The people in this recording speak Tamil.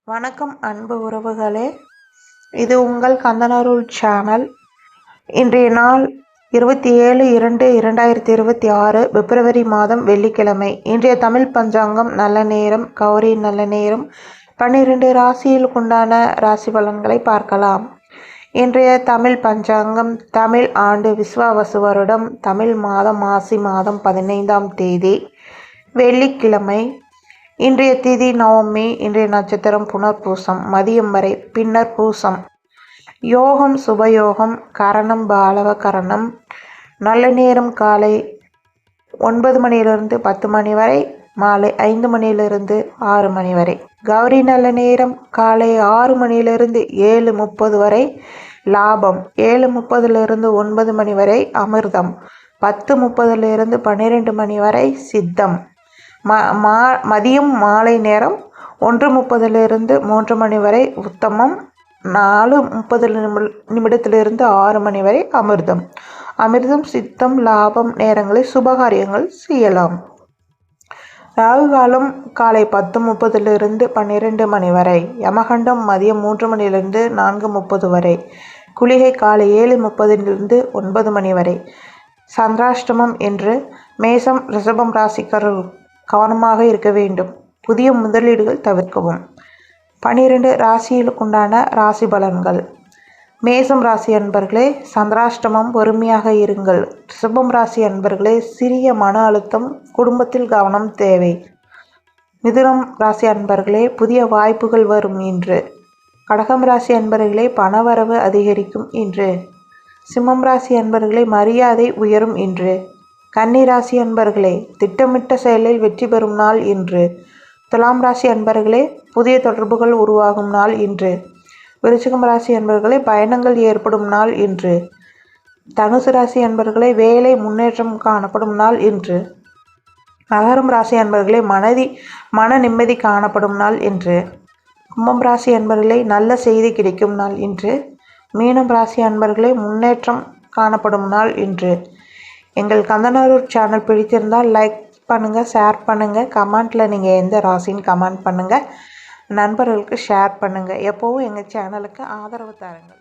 வணக்கம் அன்பு உறவுகளே, இது உங்கள் கந்தனருள் சேனல். இன்றைய நாள் 27/2/2026 பிப்ரவரி மாதம் வெள்ளிக்கிழமை. இன்றைய தமிழ் பஞ்சாங்கம் நல்ல நேரம், கௌரி நல்ல நேரம். 12 ராசிகளுக்குண்டான ராசி பலன்களை பார்க்கலாம். இன்றைய தமிழ் பஞ்சாங்கம் தமிழ் ஆண்டு விஸ்வாவசு வருடம் தமிழ் மாதம் மாசி மாதம் 15ஆம் தேதி வெள்ளிக்கிழமை. இன்றைய திதி நவமி. இன்றைய நட்சத்திரம் புனர்பூசம் மதியம் வரை, பின்னர் பூசம். யோகம் சுபயோகம், கரணம் பாலவ கரணம். நல்ல நேரம் காலை 9 மணியிலிருந்து 10 மணி வரை, மாலை 5 மணியிலிருந்து 6 மணி வரை. கௌரி நல்ல நேரம் காலை 6 மணியிலிருந்து 7:30 வரை, லாபம் 7:30 9 மணி வரை, அமிர்தம் 10:30 12 மணி வரை, சித்தம் மதியம் மாலை நேரம் 1:30 3 மணி வரை, உத்தமம் 4:30 6 மணி வரை, அமிர்தம் சித்தம் லாபம் நேரங்களில் சுபகாரியங்கள் செய்யலாம். ராகு காலம் காலை 10:30 12 மணி வரை, யமகண்டம் மதியம் 3 மணியிலிருந்து 4:30 வரை, குளிகை காலை 7:30 9 மணி வரை. சந்திராஷ்டமம் என்று மேசம் ரிஷபம் ராசிக்காரர்கள் கவனமாக இருக்க வேண்டும். புதிய முதலீடுகள் தவிர்க்கவும். 12 ராசிகளுக்குண்டான ராசி பலன்கள். மேசம் ராசி அன்பர்களே, சந்திராஷ்டமம் பொறுமையாக இருங்கள். ரிஷபம் ராசி அன்பர்களே, சிறிய மன அழுத்தம், குடும்பத்தில் கவனம் தேவை. மிதுனம் ராசி அன்பர்களே, புதிய வாய்ப்புகள் வரும் இன்று. கடகம் ராசி அன்பர்களே, பணவரவு அதிகரிக்கும் இன்று. சிம்மம் ராசி அன்பர்களே, மரியாதை உயரும் இன்று. கன்னி ராசி அன்பர்களே, திட்டமிட்ட செயலில் வெற்றி பெறும் நாள் இன்று. துலாம் ராசி அன்பர்களே, புதிய தொடர்புகள் உருவாகும் நாள் இன்று. விருச்சிகம் ராசி அன்பர்களே, பயணங்கள் ஏற்படும் நாள் இன்று. தனுசு ராசி அன்பர்களே, வேலை முன்னேற்றம் காணப்படும் நாள் இன்று. மகரம் ராசி அன்பர்களே, மன நிம்மதி காணப்படும் நாள் இன்று. கும்பம் ராசி அன்பர்களே, நல்ல செய்தி கிடைக்கும் நாள் இன்று. மீனம் ராசி அன்பர்களே, முன்னேற்றம் காணப்படும் நாள் இன்று. எங்கள் கந்தனருள் சேனல் பிடித்திருந்தால் லைக் பண்ணுங்கள், ஷேர் பண்ணுங்கள். கமெண்ட்டில் நீங்கள் எந்த ராசின்னு கமெண்ட் பண்ணுங்கள். நண்பர்களுக்கு ஷேர் பண்ணுங்கள். எப்போவும் எங்கள் சேனலுக்கு ஆதரவு தாருங்கள்.